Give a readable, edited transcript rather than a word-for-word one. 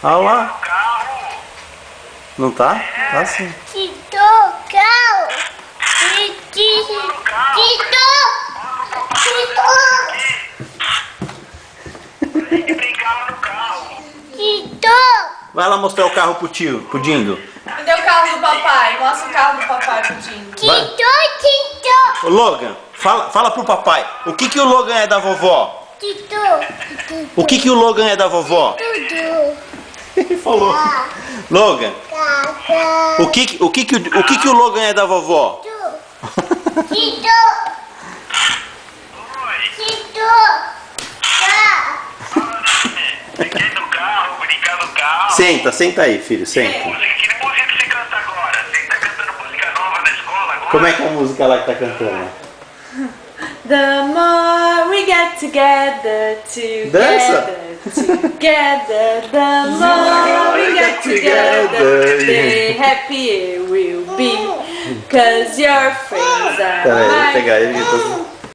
Olha lá. Não tá? Tá sim. Vai lá mostrar o carro pro tio, pro Dindo. Cadê o carro do papai? Mostra o carro do papai pro Dindo. Ô, Logan, fala pro papai. O que o Logan é da vovó? O que o Logan é da vovó? Ele falou. Logan, o que o Logan é da vovó? Fiquei no carro, brincar no carro. Senta aí, filho, senta. Que música que você canta agora? Você tá cantando música nova na escola agora? Como é que é a música lá que tá cantando? The more we get together, the more we get together, the happier we'll be, 'cause your friends are Peraí, vou my pegar ele.